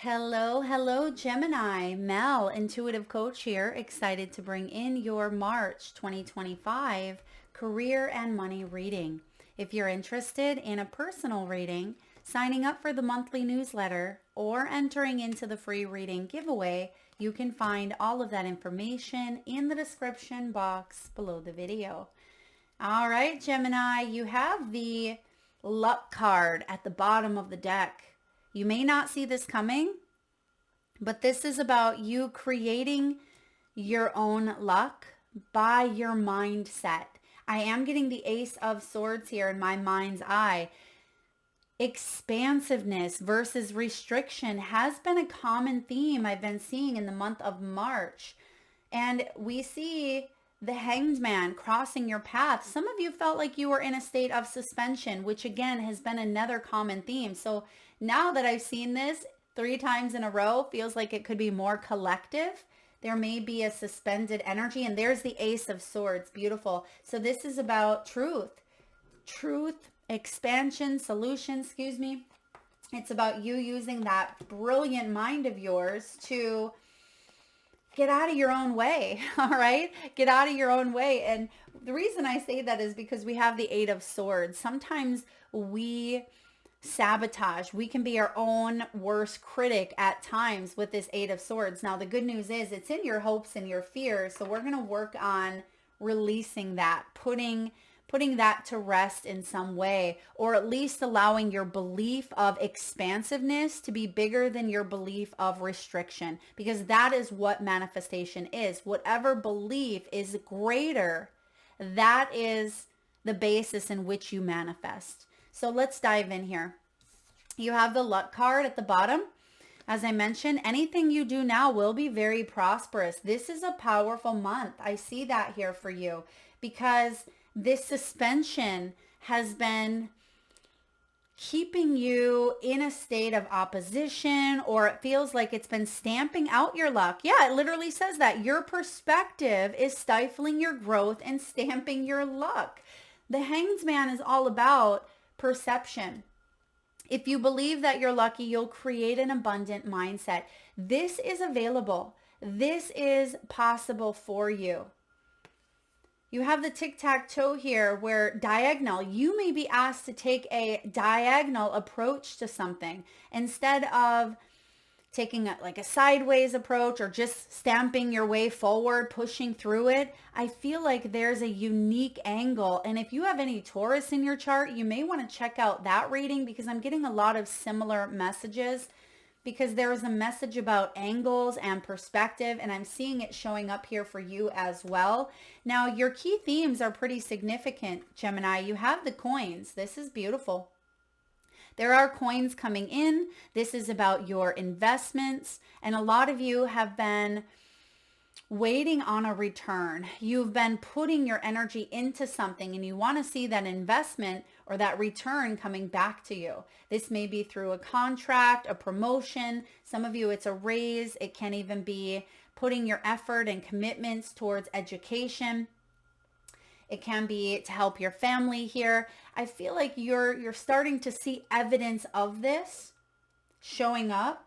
Hello, hello, Gemini. Mel, intuitive coach here, excited to bring in your March 2025 career and money reading. If you're interested in a personal reading, signing up for the monthly newsletter, or entering into the free reading giveaway, you can find all of that information in the description box below the video. All right, Gemini, you have the luck card at the bottom of the deck. You may not see this coming, but this is about you creating your own luck by your mindset. I am getting the Ace of Swords here in my mind's eye. Expansiveness versus restriction has been a common theme I've been seeing in the month of March. And we see the Hanged Man crossing your path. Some of you felt like you were in a state of suspension, which again has been another common theme. So now that I've seen this 3 times in a row, feels like it could be more collective. There may be a suspended energy, and there's the Ace of Swords. Beautiful. So this is about truth, expansion, solution, excuse me. It's about you using that brilliant mind of yours to get out of your own way. All right, get out of your own way. And the reason I say that is because we have the Eight of Swords. Sometimes we sabotage. We can be our own worst critic at times with this Eight of Swords. Now, the good news is it's in your hopes and your fears. So we're going to work on releasing that, putting that to rest in some way, or at least allowing your belief of expansiveness to be bigger than your belief of restriction, because that is what manifestation is. Whatever belief is greater, that is the basis in which you manifest. So let's dive in here. You have the luck card at the bottom. As I mentioned, anything you do now will be very prosperous. This is a powerful month. I see that here for you because this suspension has been keeping you in a state of opposition, or it feels like it's been stamping out your luck. Yeah, it literally says that. Your perspective is stifling your growth and stamping your luck. The Hanged Man is all about perception. If you believe that you're lucky, you'll create an abundant mindset. This is available. This is possible for you. You have the tic-tac-toe here where diagonal, you may be asked to take a diagonal approach to something instead of taking a sideways approach or just stamping your way forward, pushing through it. I feel like there's a unique angle. And if you have any Taurus in your chart, you may want to check out that reading because I'm getting a lot of similar messages, because there is a message about angles and perspective, and I'm seeing it showing up here for you as well. Now, your key themes are pretty significant, Gemini. You have the coins. This is beautiful. There are coins coming in. This is about your investments, and a lot of you have been waiting on a return. You've been putting your energy into something and you want to see that investment or that return coming back to you. This may be through a contract, a promotion. Some of you, it's a raise. It can even be putting your effort and commitments towards education. It can be to help your family here. I feel like you're starting to see evidence of this showing up,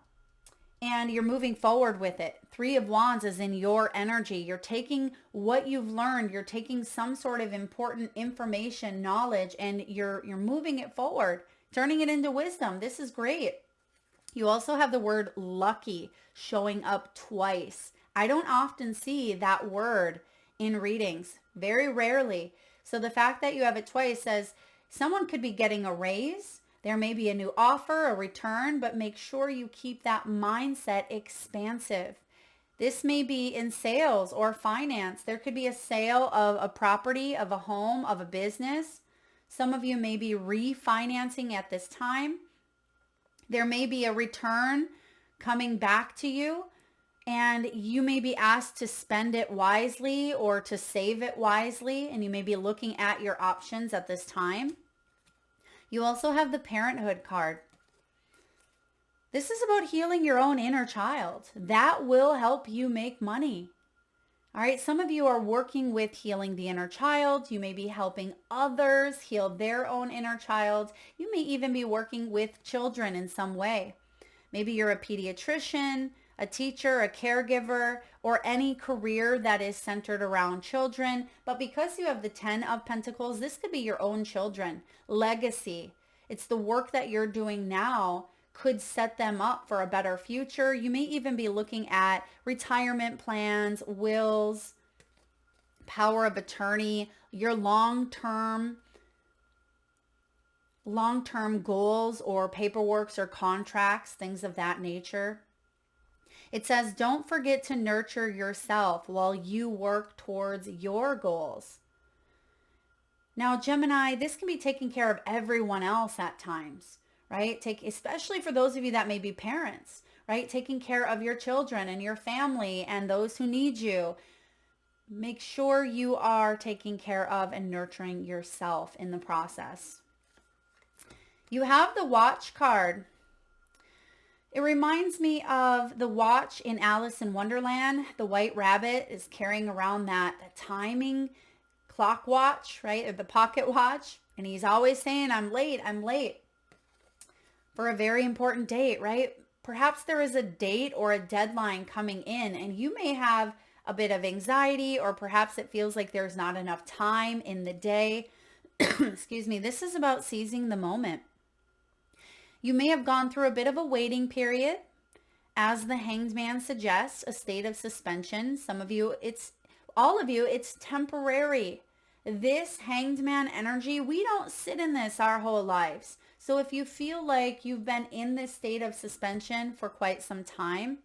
and you're moving forward with it. 3 of Wands is in your energy. You're taking what you've learned. You're taking some sort of important information, knowledge, and you're moving it forward, turning it into wisdom. This is great. You also have the word lucky showing up twice. I don't often see that word in readings, very rarely. So the fact that you have it twice says someone could be getting a raise. There may be a new offer, a return, but make sure you keep that mindset expansive. This may be in sales or finance. There could be a sale of a property, of a home, of a business. Some of you may be refinancing at this time. There may be a return coming back to you, and you may be asked to spend it wisely or to save it wisely, and you may be looking at your options at this time. You also have the Parenthood card. This is about healing your own inner child. That will help you make money. All right, some of you are working with healing the inner child. You may be helping others heal their own inner child. You may even be working with children in some way. Maybe you're a pediatrician, a teacher, a caregiver, or any career that is centered around children. But because you have the 10 of Pentacles, this could be your own children. Legacy. It's the work that you're doing now could set them up for a better future. You may even be looking at retirement plans, wills, power of attorney, your long-term goals or paperworks or contracts, things of that nature. It says, don't forget to nurture yourself while you work towards your goals. Now, Gemini, this can be taking care of everyone else at times, right? Especially for those of you that may be parents, right? Taking care of your children and your family and those who need you. Make sure you are taking care of and nurturing yourself in the process. You have the Watch card. It reminds me of the watch in Alice in Wonderland. The white rabbit is carrying around that timing clock watch, right? Or the pocket watch. And he's always saying, I'm late for a very important date, right? Perhaps there is a date or a deadline coming in and you may have a bit of anxiety, or perhaps it feels like there's not enough time in the day. Excuse me. This is about seizing the moment. You may have gone through a bit of a waiting period. As the Hanged Man suggests, a state of suspension. Some of you, all of you, it's temporary. This Hanged Man energy, we don't sit in this our whole lives. So if you feel like you've been in this state of suspension for quite some time,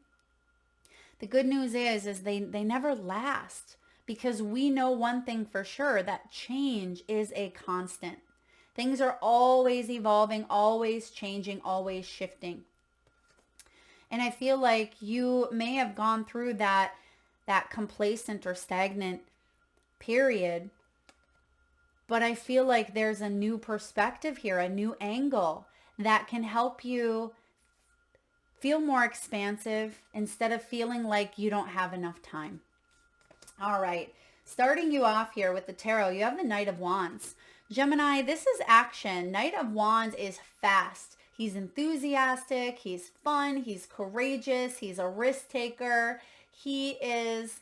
the good news is they never last, because we know one thing for sure, that change is a constant. Things are always evolving, always changing, always shifting. And I feel like you may have gone through that complacent or stagnant period, but I feel like there's a new perspective here, a new angle that can help you feel more expansive instead of feeling like you don't have enough time. All right, starting you off here with the tarot, you have the Knight of Wands. Gemini, this is action. Knight of Wands is fast. He's enthusiastic. He's fun. He's courageous. He's a risk taker. He is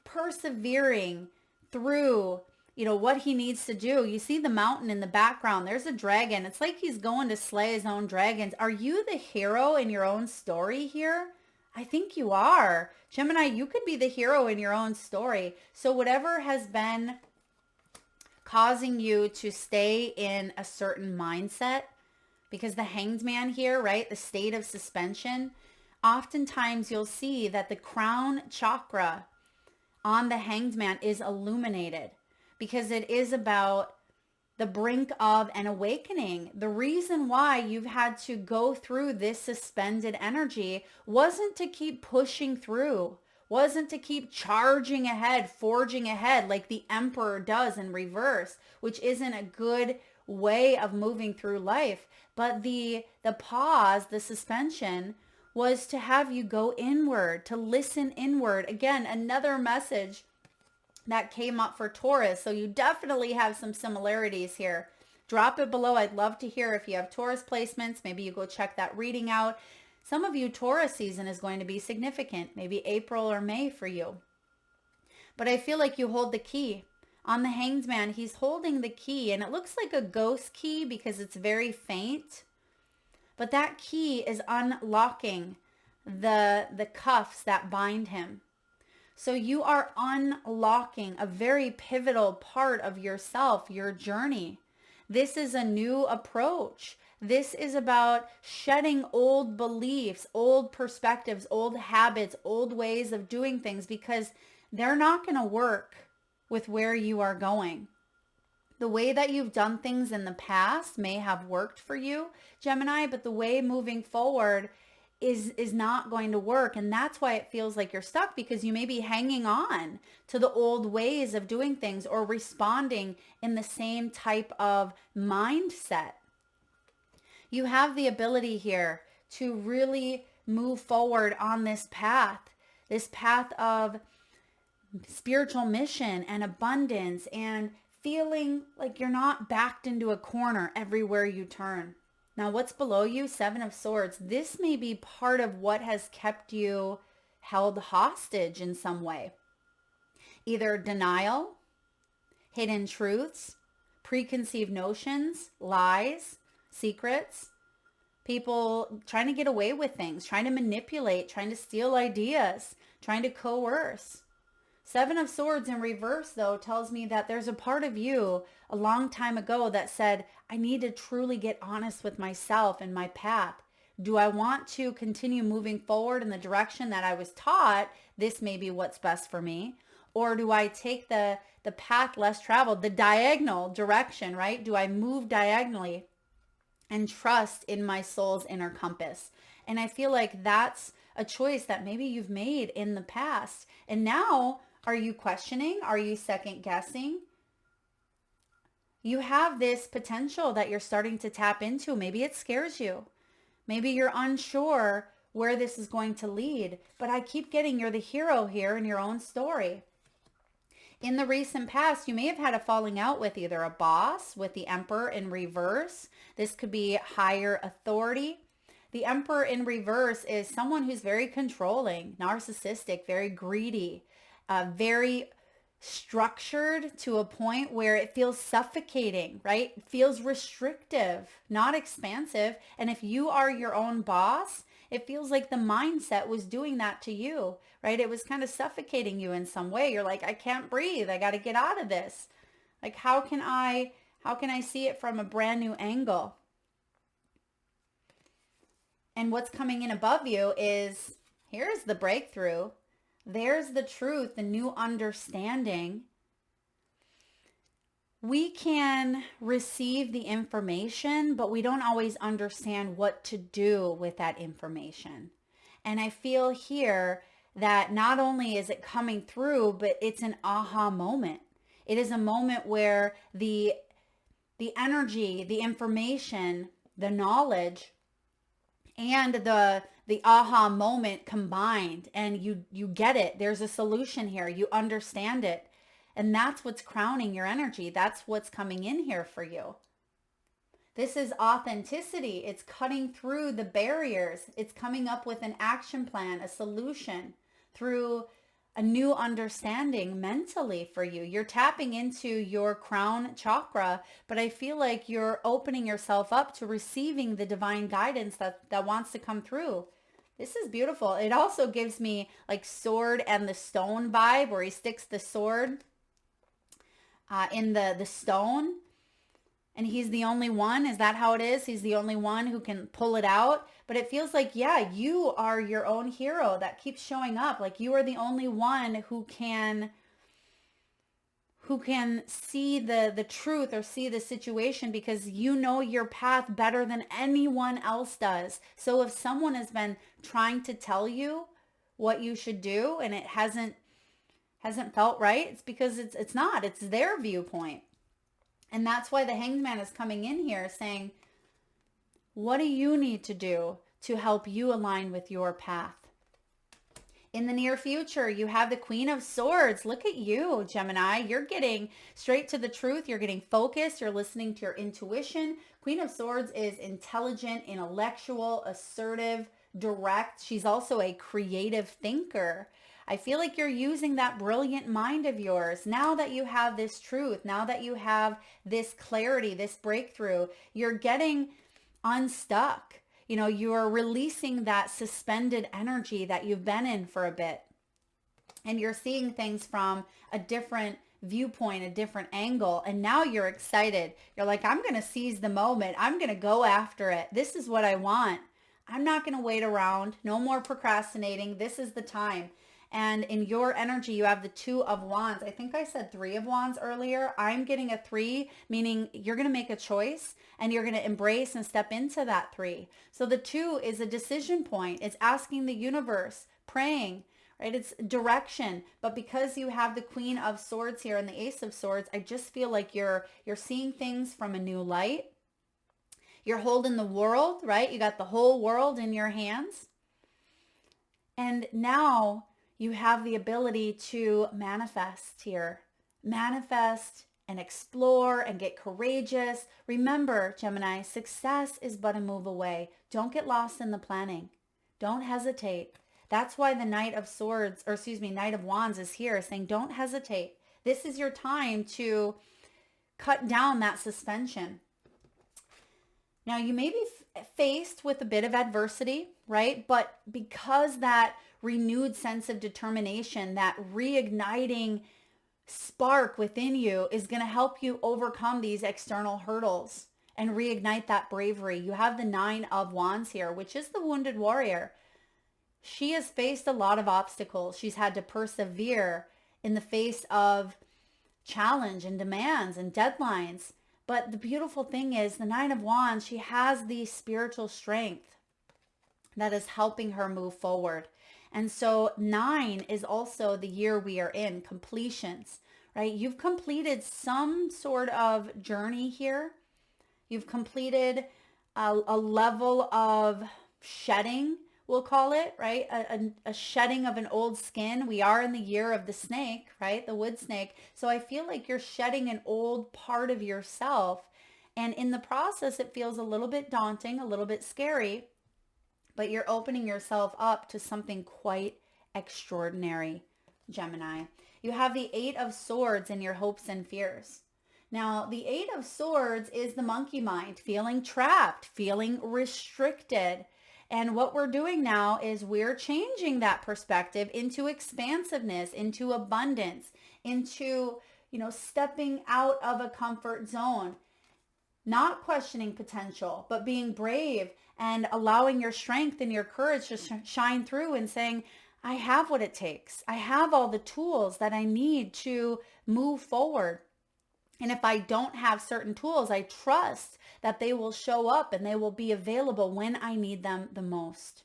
persevering through, what he needs to do. You see the mountain in the background. There's a dragon. It's like he's going to slay his own dragons. Are you the hero in your own story here? I think you are. Gemini, you could be the hero in your own story. So whatever has been causing you to stay in a certain mindset, because the Hanged Man here, right, the state of suspension, oftentimes you'll see that the crown chakra on the Hanged Man is illuminated, because it is about the brink of an awakening. The reason why you've had to go through this suspended energy wasn't to keep pushing through, wasn't to keep charging ahead, forging ahead like the Emperor does in reverse, which isn't a good way of moving through life. But the pause, the suspension, was to have you go inward, to listen inward. Again, another message that came up for Taurus. So you definitely have some similarities here. Drop it below. I'd love to hear if you have Taurus placements. Maybe you go check that reading out. Some of you, Taurus season is going to be significant, maybe April or May for you. But I feel like you hold the key. On the Hanged Man, he's holding the key, and it looks like a ghost key because it's very faint. But that key is unlocking the cuffs that bind him. So you are unlocking a very pivotal part of yourself, your journey. This is a new approach. This is about shedding old beliefs, old perspectives, old habits, old ways of doing things, because they're not going to work with where you are going. The way that you've done things in the past may have worked for you, Gemini, but the way moving forward is not going to work. And that's why it feels like you're stuck, because you may be hanging on to the old ways of doing things or responding in the same type of mindset. You have the ability here to really move forward on this path of spiritual mission and abundance, and feeling like you're not backed into a corner everywhere you turn. Now, what's below you? Seven of Swords. This may be part of what has kept you held hostage in some way. Either denial, hidden truths, preconceived notions, lies, secrets, people trying to get away with things, trying to manipulate, trying to steal ideas, trying to coerce. Seven of Swords in reverse, though, tells me that there's a part of you a long time ago that said, I need to truly get honest with myself and my path. Do I want to continue moving forward in the direction that I was taught? This may be what's best for me. Or do I take the path less traveled, the diagonal direction, right? Do I move diagonally and trust in my soul's inner compass? And I feel like that's a choice that maybe you've made in the past. And now, are you questioning? Are you second guessing? You have this potential that you're starting to tap into. Maybe it scares you. Maybe you're unsure where this is going to lead. But I keep getting you're the hero here in your own story. In the recent past, you may have had a falling out with either a boss, with the Emperor in reverse. This could be higher authority. The Emperor in reverse is someone who's very controlling, narcissistic, very greedy, very structured to a point where it feels suffocating, right? It feels restrictive, not expansive. And if you are your own boss, it feels like the mindset was doing that to you, right? It was kind of suffocating you in some way. You're like, I can't breathe. I got to get out of this. Like, how can I see it from a brand new angle? And what's coming in above you is, here's the breakthrough. There's the truth, the new understanding. We can receive the information, but we don't always understand what to do with that information. And I feel here that not only is it coming through, but it's an aha moment. It is a moment where the energy, the information, the knowledge, and the aha moment combined, and you get it. There's a solution here. You understand it. And that's what's crowning your energy. That's what's coming in here for you. This is authenticity. It's cutting through the barriers. It's coming up with an action plan, a solution through a new understanding mentally for you. You're tapping into your crown chakra, but I feel like you're opening yourself up to receiving the divine guidance that wants to come through. This is beautiful. It also gives me like sword and the stone vibe, where he sticks the sword in the stone, and he's the only one. Is that how it is? He's the only one who can pull it out. But it feels like, yeah, you are your own hero that keeps showing up. Like you are the only one who can see the truth or see the situation, because you know your path better than anyone else does. So if someone has been trying to tell you what you should do and it hasn't felt right, it's because it's not. It's their viewpoint. And that's why the Hanged Man is coming in here saying, what do you need to do to help you align with your path? In the near future, you have the Queen of Swords. Look at you, Gemini. You're getting straight to the truth. You're getting focused. You're listening to your intuition. Queen of Swords is intelligent, intellectual, assertive, direct. She's also a creative thinker. I feel like you're using that brilliant mind of yours. Now that you have this truth, now that you have this clarity, this breakthrough, you're getting unstuck. You know, you're releasing that suspended energy that you've been in for a bit. And you're seeing things from a different viewpoint, a different angle. And now you're excited. You're like, I'm going to seize the moment. I'm going to go after it. This is what I want. I'm not going to wait around. No more procrastinating. This is the time. And in your energy, you have the Two of Wands. I think I said Three of Wands earlier. I'm getting a 3, meaning you're going to make a choice and you're going to embrace and step into that 3. So the 2 is a decision point. It's asking the universe, praying, right? It's direction. But because you have the Queen of Swords here and the Ace of Swords, I just feel like you're seeing things from a new light. You're holding the world, right? You got the whole world in your hands. And now you have the ability to manifest here. Manifest and explore and get courageous. Remember, Gemini, success is but a move away. Don't get lost in the planning. Don't hesitate. That's why the Knight of Swords, or excuse me, Knight of Wands is here saying, don't hesitate. This is your time to cut down that suspension. Now, you may be faced with a bit of adversity, right? But because that renewed sense of determination, that reigniting spark within you is going to help you overcome these external hurdles and reignite that bravery. You have the Nine of Wands here, which is the wounded warrior. She has faced a lot of obstacles. She's had to persevere in the face of challenge and demands and deadlines. But the beautiful thing is the Nine of Wands, she has the spiritual strength that is helping her move forward. And so 9 is also the year we are in, completions, right? You've completed some sort of journey here. You've completed a level of shedding, we'll call it, right? A shedding of an old skin. We are in the year of the snake, right? The wood snake. So I feel like you're shedding an old part of yourself. And in the process, it feels a little bit daunting, a little bit scary, but you're opening yourself up to something quite extraordinary, Gemini. You have the Eight of Swords in your hopes and fears. Now, the Eight of Swords is the monkey mind, feeling trapped, feeling restricted. And what we're doing now is we're changing that perspective into expansiveness, into abundance, into, stepping out of a comfort zone, not questioning potential, but being brave and allowing your strength and your courage to shine through and saying, I have what it takes. I have all the tools that I need to move forward. And if I don't have certain tools, I trust that they will show up and they will be available when I need them the most.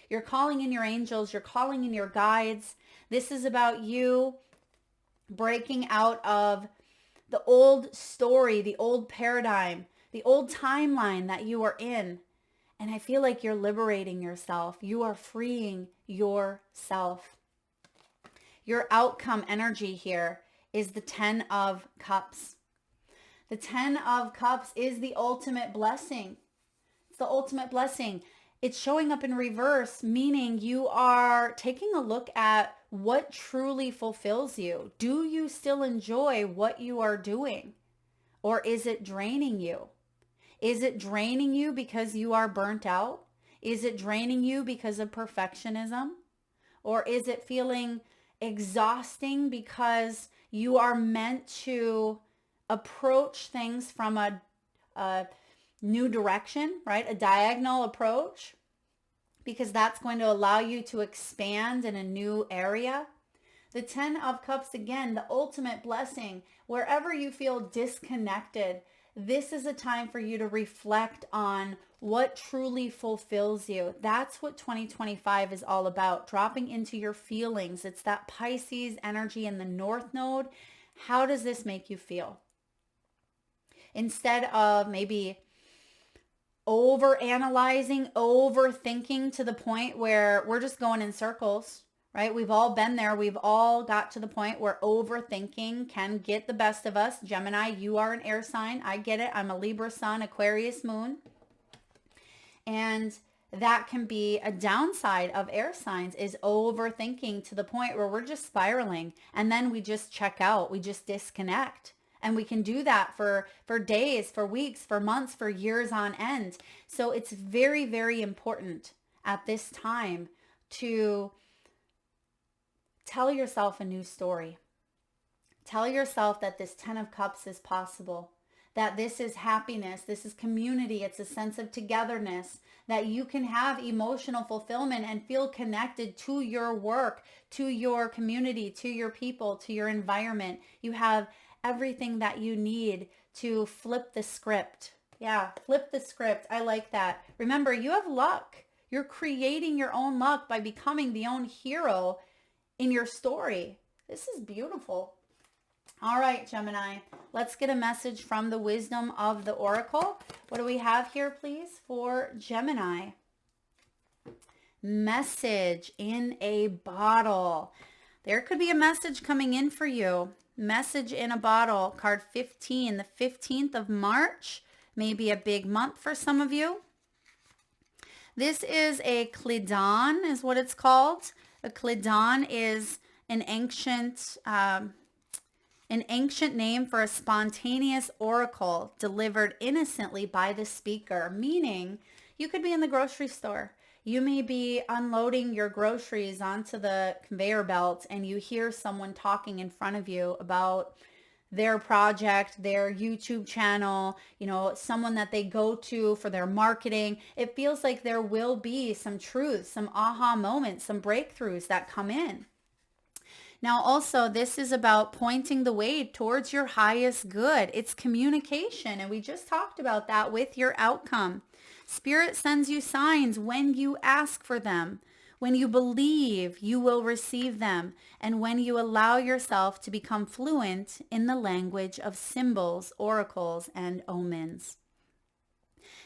You're calling in your angels. You're calling in your guides. This is about you breaking out of the old story, the old paradigm, the old timeline that you are in. And I feel like you're liberating yourself. You are freeing yourself. Your outcome energy here is the 10 of Cups. The 10 of Cups is the ultimate blessing. It's the ultimate blessing. It's showing up in reverse, meaning you are taking a look at what truly fulfills you. Do you still enjoy what you are doing? Or is it draining you? Is it draining you because you are burnt out? Is it draining you because of perfectionism? Or is it feeling exhausting because you are meant to approach things from a new direction, right? A diagonal approach, because that's going to allow you to expand in a new area. The 10 of Cups, again, the ultimate blessing. Wherever you feel disconnected, this is a time for you to reflect on what truly fulfills you. That's what 2025 is all about, dropping into your feelings. It's that Pisces energy in the North Node. How does this make you feel? Instead of maybe over-analyzing, overthinking to the point where we're just going in circles, right? We've all been there. We've all got to the point where overthinking can get the best of us. Gemini, you are an air sign. I get it. I'm a Libra sun, Aquarius moon. And that can be a downside of air signs, is overthinking to the point where we're just spiraling. And then we just check out. We just disconnect. And we can do that for days, for weeks, for months, for years on end. So it's very, very important at this time to tell yourself a new story. Tell yourself that this 10 of Cups is possible, that this is happiness, this is community, it's a sense of togetherness, that you can have emotional fulfillment and feel connected to your work, to your community, to your people, to your environment. You have everything that you need to flip the script. Yeah, flip the script. I like that. Remember, you have luck. You're creating your own luck by becoming the own hero in your story. This is beautiful. All right, Gemini, let's get a message from the wisdom of the Oracle. What do we have here, please, for Gemini? Message in a bottle. There could be a message coming in for you. Message in a bottle, card 15. The 15th of March may be a big month for some of you. This is a Clidon, is what it's called. A Clidon is an ancient name for a spontaneous oracle delivered innocently by the speaker, meaning you could be in the grocery store. You may be unloading your groceries onto the conveyor belt and you hear someone talking in front of you about their project, their YouTube channel, someone that they go to for their marketing. It feels like there will be some truths, some aha moments, some breakthroughs that come in. Now, also, this is about pointing the way towards your highest good. It's communication, and we just talked about that with your outcome. Spirit sends you signs when you ask for them. When you believe, you will receive them. And when you allow yourself to become fluent in the language of symbols, oracles, and omens.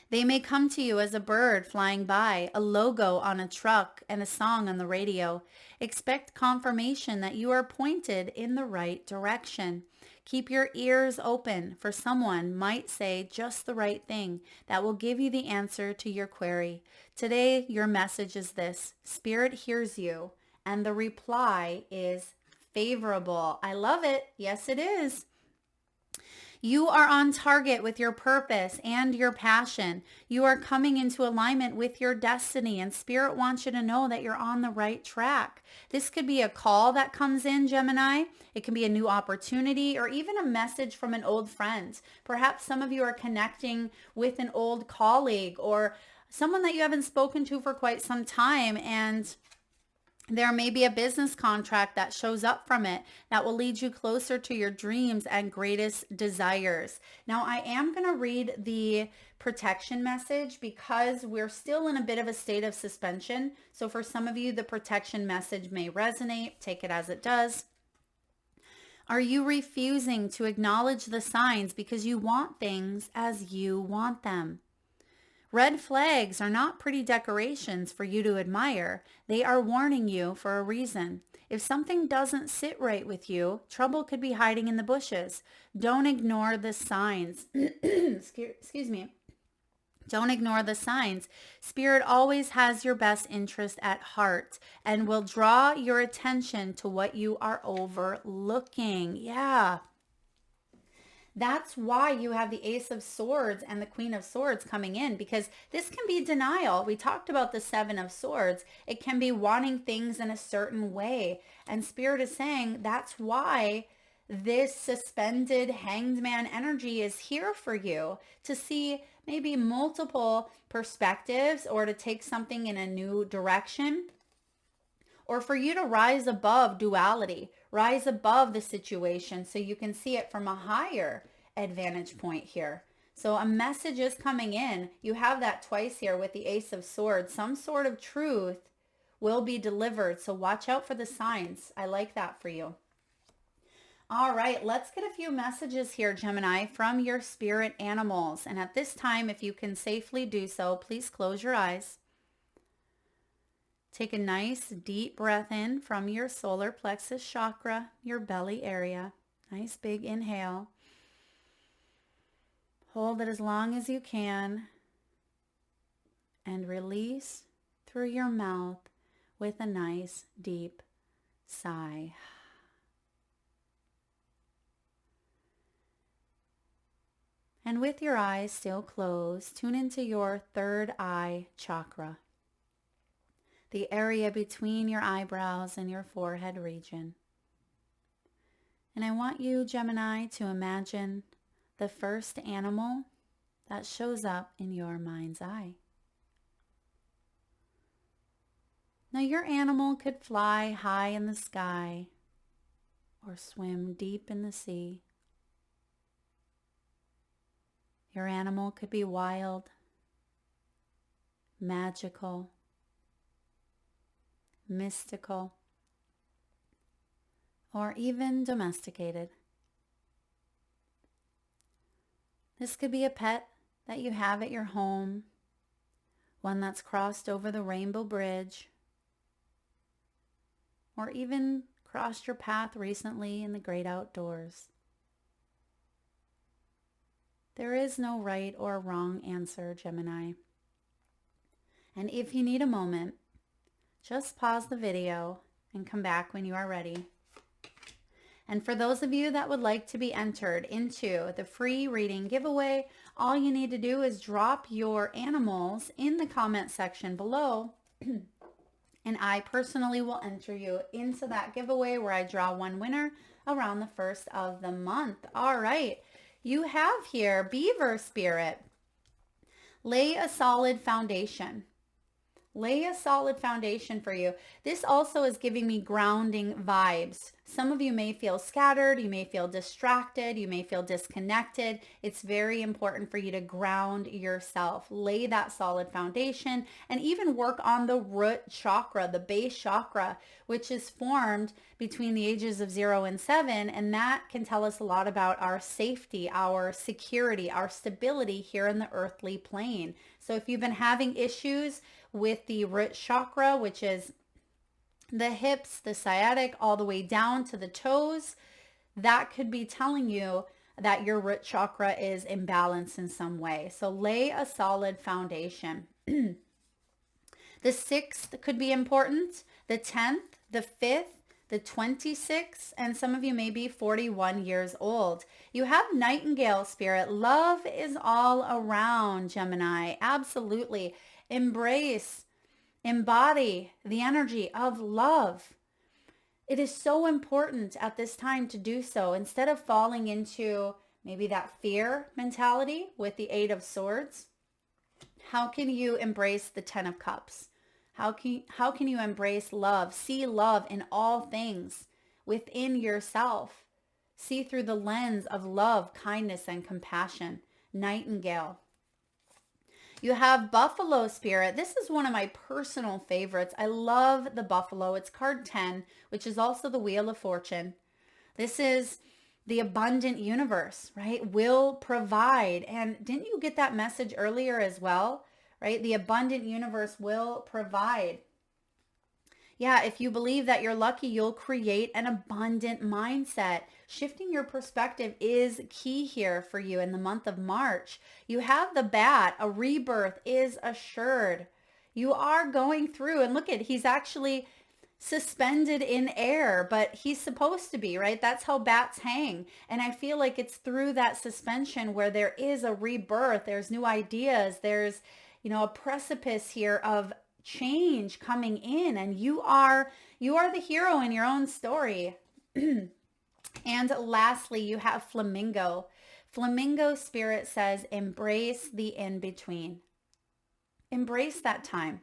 They may come to you as a bird flying by, a logo on a truck, and a song on the radio. Expect confirmation that you are pointed in the right direction. Keep your ears open, for someone might say just the right thing that will give you the answer to your query. Today, your message is this: Spirit hears you, and the reply is favorable. I love it. Yes, it is. You are on target with your purpose and your passion. You are coming into alignment with your destiny, and Spirit wants you to know that you're on the right track. This could be a call that comes in, Gemini. It can be a new opportunity or even a message from an old friend. Perhaps some of you are connecting with an old colleague or someone that you haven't spoken to for quite some time, and there may be a business contract that shows up from it that will lead you closer to your dreams and greatest desires. Now, I am going to read the protection message because we're still in a bit of a state of suspension. So for some of you, the protection message may resonate. Take it as it does. Are you refusing to acknowledge the signs because you want things as you want them? Red flags are not pretty decorations for you to admire. They are warning you for a reason. If something doesn't sit right with you, trouble could be hiding in the bushes. Don't ignore the signs. Excuse me. Don't ignore the signs. Spirit always has your best interest at heart and will draw your attention to what you are overlooking. Yeah. That's why you have the Ace of Swords and the Queen of Swords coming in, because this can be denial. We talked about the Seven of Swords. It can be wanting things in a certain way. And Spirit is saying that's why this suspended Hanged Man energy is here for you, to see maybe multiple perspectives or to take something in a new direction, or for you to rise above duality, rise above the situation so you can see it from a higher advantage point here. So a message is coming in. You have that twice here with the Ace of Swords. Some sort of truth will be delivered. So watch out for the signs. I like that for you. All right, let's get a few messages here, Gemini, from your spirit animals. And at this time, if you can safely do so, please close your eyes. Take a nice deep breath in from your solar plexus chakra, your belly area. Nice big inhale. Hold it as long as you can. And release through your mouth with a nice deep sigh. And with your eyes still closed, tune into your third eye chakra, the area between your eyebrows and your forehead region. And I want you, Gemini, to imagine the first animal that shows up in your mind's eye. Now, your animal could fly high in the sky or swim deep in the sea. Your animal could be wild, magical, mystical, or even domesticated. This could be a pet that you have at your home, one that's crossed over the rainbow bridge, or even crossed your path recently in the great outdoors. There is no right or wrong answer, Gemini. And if you need a moment, just pause the video and come back when you are ready. And for those of you that would like to be entered into the free reading giveaway, all you need to do is drop your animals in the comment section below. And I personally will enter you into that giveaway where I draw one winner around the first of the month. All right. You have here Beaver Spirit. Lay a solid foundation. Lay a solid foundation for you. This also is giving me grounding vibes. Some of you may feel scattered. You may feel distracted. You may feel disconnected. It's very important for you to ground yourself. Lay that solid foundation and even work on the root chakra, the base chakra, which is formed between the ages of 0 and 7. And that can tell us a lot about our safety, our security, our stability here in the earthly plane. So if you've been having issues with the root chakra, which is the hips, the sciatic, all the way down to the toes, that could be telling you that your root chakra is imbalanced in some way. So lay a solid foundation. The 6th could be important, the 10th, the 5th, the 26th, and some of you may be 41 years old. You have Nightingale Spirit. Love is all around, Gemini. Absolutely. Embrace, embody the energy of love. It is so important at this time to do so. Instead of falling into maybe that fear mentality with the 8 of Swords, how can you embrace the 10 of Cups? How can you embrace love? See love in all things within yourself. See through the lens of love, kindness, and compassion. Nightingale. You have Buffalo Spirit. This is one of my personal favorites. I love the Buffalo. It's card 10, which is also the Wheel of Fortune. This is the abundant universe, right? Will provide. And didn't you get that message earlier as well, right? The abundant universe will provide. Yeah, if you believe that you're lucky, you'll create an abundant mindset. Shifting your perspective is key here for you in the month of March. You have the Bat. A rebirth is assured. You are going through, and look at, he's actually suspended in air, but he's supposed to be, right? That's how bats hang. And I feel like it's through that suspension where there is a rebirth. There's new ideas. There's, a precipice here of change coming in, and you are the hero in your own story. And lastly, you have Flamingo. Flamingo Spirit says, embrace the in-between. Embrace that time.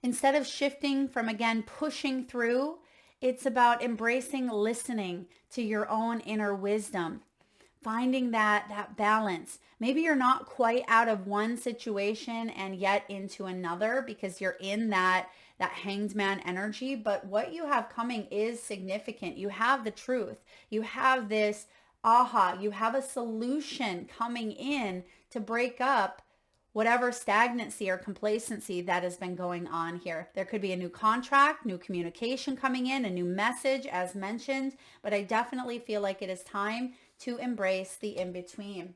Instead of shifting from, again, pushing through, it's about embracing listening to your own inner wisdom. Finding that balance. Maybe you're not quite out of one situation and yet into another because you're in that hanged man energy, but what you have coming is significant. You have the truth. You have this aha. You have a solution coming in to break up whatever stagnancy or complacency that has been going on here. There could be a new contract, new communication coming in, a new message as mentioned, but I definitely feel like it is time to embrace the in-between.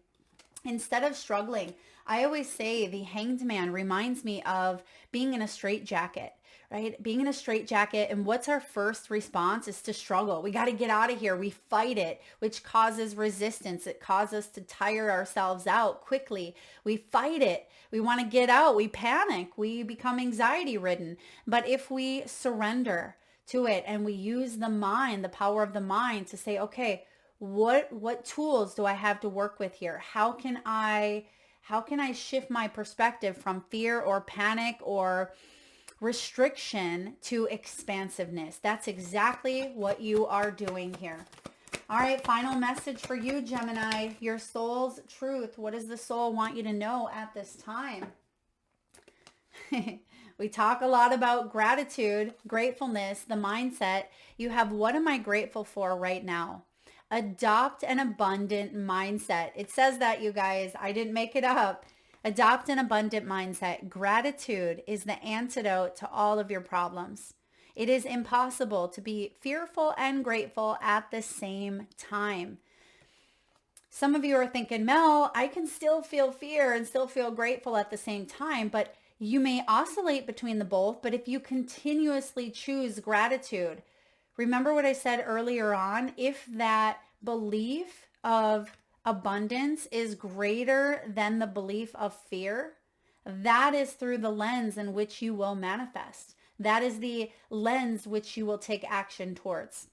Instead of struggling, I always say the hanged man reminds me of being in a straitjacket, right? Being in a straitjacket, and what's our first response is to struggle. We got to get out of here. We fight it, which causes resistance. It causes us to tire ourselves out quickly. We fight it. We want to get out. We panic. We become anxiety ridden. But if we surrender to it and we use the mind, the power of the mind to say, okay, what tools do I have to work with here? How can I shift my perspective from fear or panic or restriction to expansiveness? That's exactly what you are doing here. All right, final message for you, Gemini, your soul's truth. What does the soul want you to know at this time? We talk a lot about gratitude, gratefulness, the mindset. You have, what am I grateful for right now? Adopt an abundant mindset. It says that, you guys. I didn't make it up. Adopt an abundant mindset. Gratitude is the antidote to all of your problems. It is impossible to be fearful and grateful at the same time. Some of you are thinking, Mel, I can still feel fear and still feel grateful at the same time, but you may oscillate between the both. But if you continuously choose gratitude, remember what I said earlier on, if that belief of abundance is greater than the belief of fear, that is through the lens in which you will manifest. That is the lens which you will take action towards.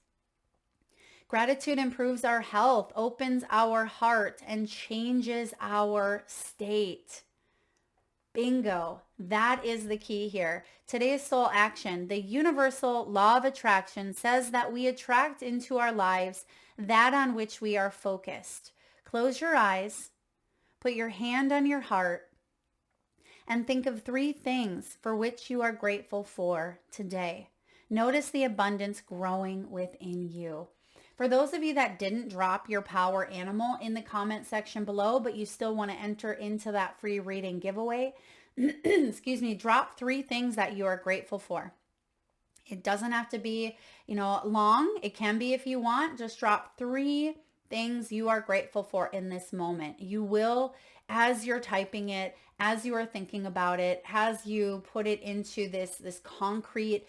Gratitude improves our health, opens our heart, and changes our state. Bingo. That is the key here. Today's soul action. The universal law of attraction says that we attract into our lives that on which we are focused. Close your eyes, put your hand on your heart, and think of 3 things for which you are grateful for today. Notice the abundance growing within you. For those of you that didn't drop your power animal in the comment section below, but you still want to enter into that free reading giveaway, excuse me, drop 3 things that you are grateful for. It doesn't have to be, long. It can be if you want. Just drop 3 things you are grateful for in this moment. You will, as you're typing it, as you are thinking about it, as you put it into this concrete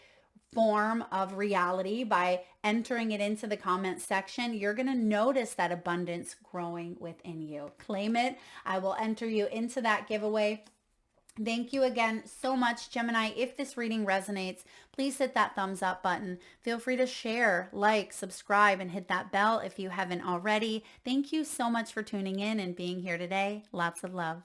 form of reality by entering it into the comment section, you're going to notice that abundance growing within you. Claim it. I will enter you into that giveaway. Thank you again so much, Gemini. If this reading resonates, please hit that thumbs up button. Feel free to share, like, subscribe, and hit that bell if you haven't already. Thank you so much for tuning in and being here today. Lots of love.